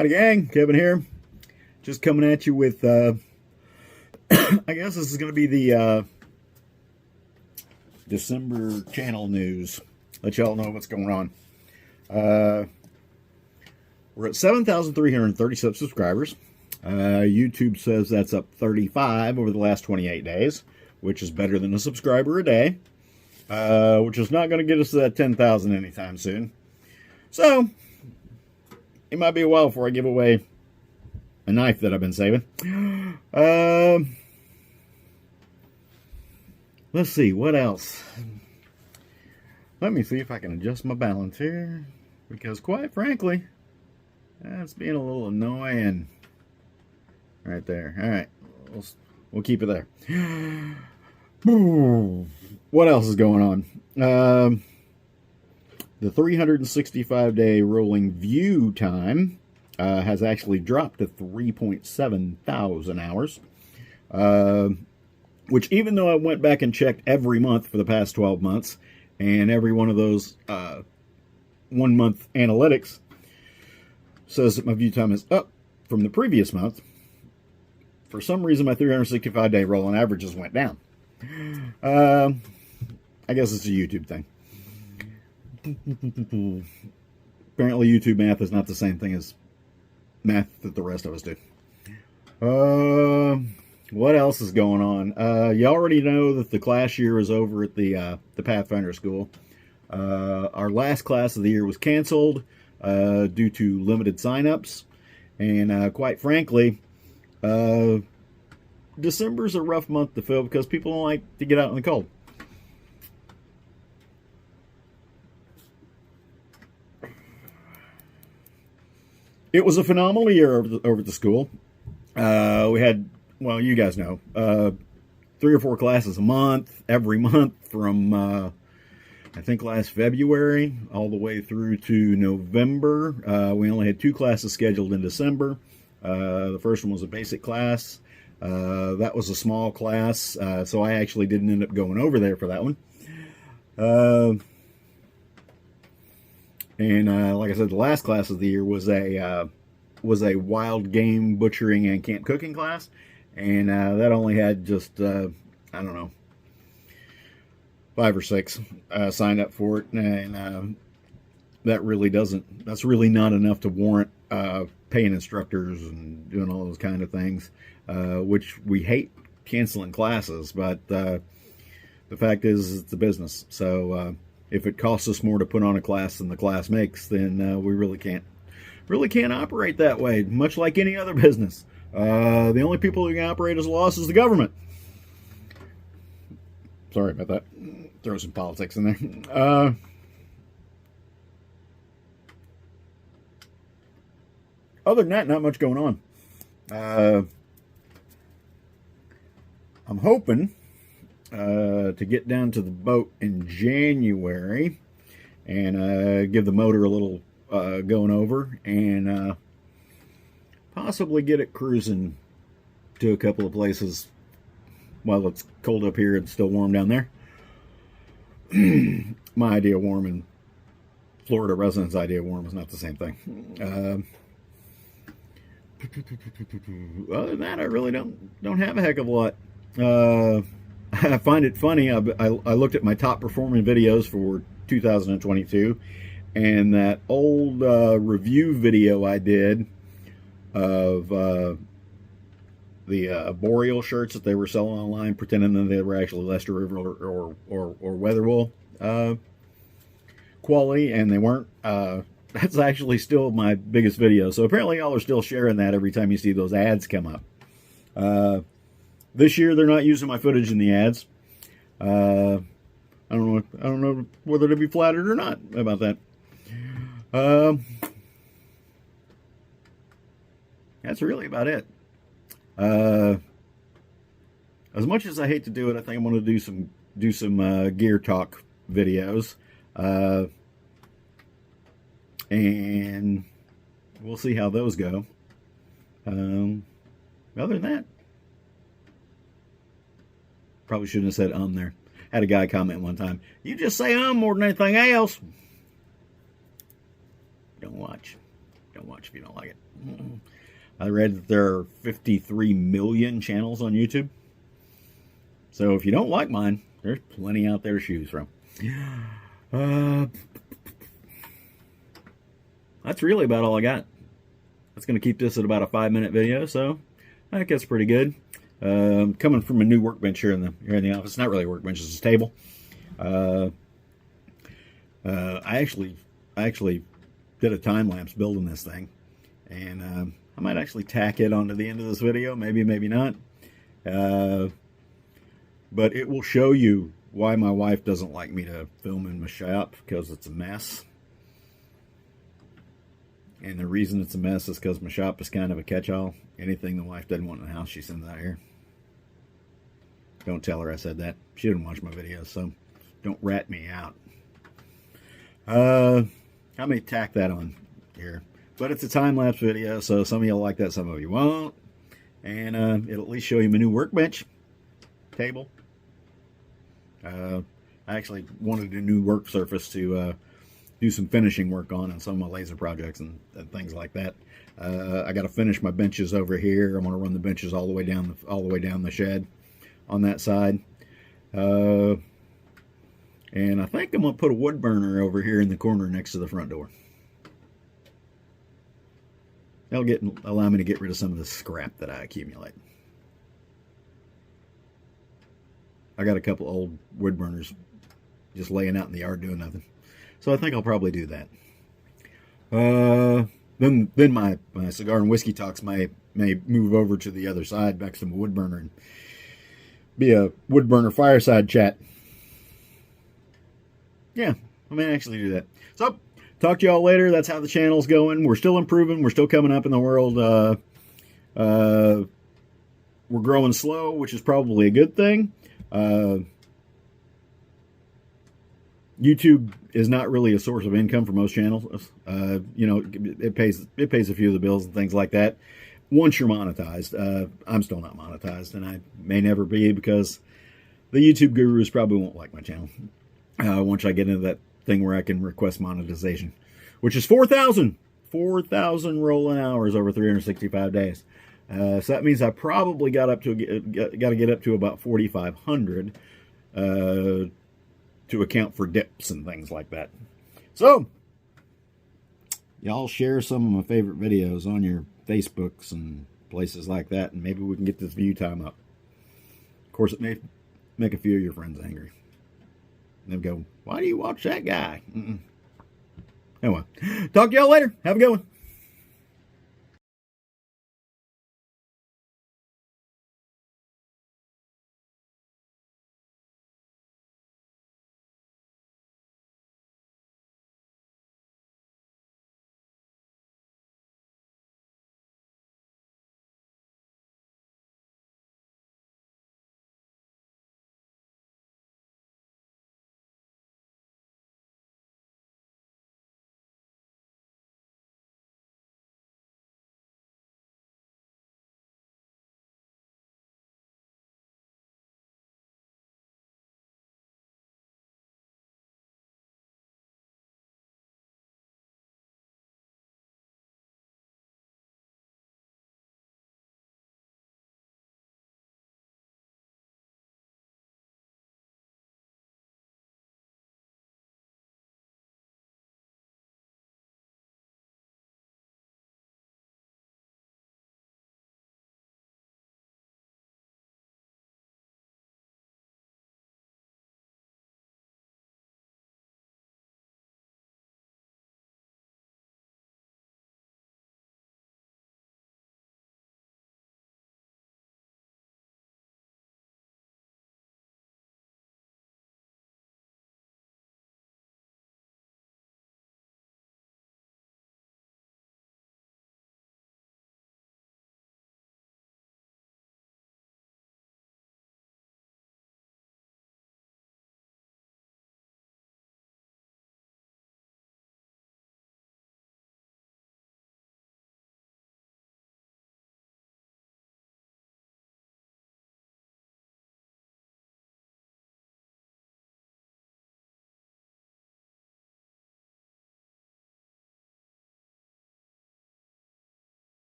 Howdy gang, Kevin here. Just coming at you with, I guess this is going to be the December channel news. Let y'all know what's going on. We're at 7,337 subscribers. YouTube says that's up 35 over the last 28 days, which is better than a subscriber a day, which is not going to get us to that 10,000 anytime soon. So, it might be a while before I give away a knife that I've been saving. Let's see, what else? Let me see if I can adjust my balance here, because quite frankly, that's being a little annoying. Right there. All right, we'll keep it there. What else is going on? The 365-day rolling view time has actually dropped to 3.7 thousand hours. Which, even though I went back and checked every month for the past 12 months, and every one of those 1 month analytics says that my view time is up from the previous month, for some reason my 365-day rolling averages went down. I guess it's a YouTube thing. Apparently YouTube math is not the same thing as math that the rest of us do. What else is going on? You already know that the class year is over at the Pathfinder School. Our last class of the year was canceled due to limited signups, and quite frankly, December's a rough month to fill because people don't like to get out in the cold. It was a phenomenal year over at the school. We had, well, you guys know, 3 or 4 classes a month, every month from, I think last February all the way through to November. We only had 2 classes scheduled in December. The first one was a basic class. That was a small class, so I actually didn't end up going over there for that one. And like I said, the last class of the year was a wild game butchering and camp cooking class, and that only had just I don't know, 5 or 6 signed up for it, and that's really not enough to warrant paying instructors and doing all those kind of things, which we hate canceling classes, but the fact is it's a business. So if it costs us more to put on a class than the class makes, then we really can't operate that way, much like any other business. The only people who can operate as a loss is the government. Sorry about that. Throw some politics in there. Other than that, not much going on. I'm hoping to get down to the boat in January and give the motor a little going over, and possibly get it cruising to a couple of places while it's cold up here and still warm down there. My idea of warm and Florida residents' idea of warm is not the same thing. Other than that, I really don't have a heck of a lot. I find it funny. I looked at my top performing videos for 2022, and that old review video I did of the Boreal shirts that they were selling online, pretending that they were actually Lester River or Weatherwool quality, and they weren't. That's actually still my biggest video. So apparently y'all are still sharing that every time you see those ads come up. This year they're not using my footage in the ads. I don't know whether to be flattered or not about that. That's really about it. As much as I hate to do it, I think I'm going to do some gear talk videos. And we'll see how those go. Other than that, probably shouldn't have said there. Had a guy comment one time, "You just say more than anything else." Don't watch. don't watch if you don't like it. I read that there are 53 million channels on YouTube. So if you don't like mine, there's plenty out there to choose from. That's really about all I got. That's going to keep this at about a 5-minute video, so I think that's pretty good. Coming from a new workbench here in the office. Not really a workbench, it's a table. I actually did a time lapse building this thing, and I might actually tack it onto the end of this video. Maybe not. But it will show you why my wife doesn't like me to film in my shop, because it's a mess. And the reason it's a mess is because my shop is kind of a catch-all. Anything the wife doesn't want in the house, she sends out here. Don't tell her I said that. She didn't watch my videos, so don't rat me out. I may tack that on here. But it's a time-lapse video, so some of you will like that, some of you won't. And it'll at least show you my new workbench table. I actually wanted a new work surface to do some finishing work on some of my laser projects and things like that. I got to finish my benches over here. I'm going to run the benches all the way down the shed on that side. And I think I'm going to put a wood burner over here in the corner next to the front door. That'll allow me to get rid of some of the scrap that I accumulate. I got a couple old wood burners just laying out in the yard doing nothing. So I think I'll probably do that. Then my cigar and whiskey talks may move over to the other side next to my wood burner and be a wood burner fireside chat. Yeah, I may actually do that. So, talk to y'all later. That's how the channel's going. We're still improving. We're still coming up in the world. We're growing slow, which is probably a good thing. YouTube is not really a source of income for most channels. You know, it pays a few of the bills and things like that. Once you're monetized, I'm still not monetized, and I may never be, because the YouTube gurus probably won't like my channel. Once I get into that thing where I can request monetization, which is 4,000 rolling hours over 365 days. So that means I probably got to get up to about 4,500 to account for dips and things like that. So y'all share some of my favorite videos on your Facebooks and places like that, and maybe we can get this view time up. Of course, it may make a few of your friends angry. And they'll go, why do you watch that guy? Anyway, talk to y'all later. Have a good one.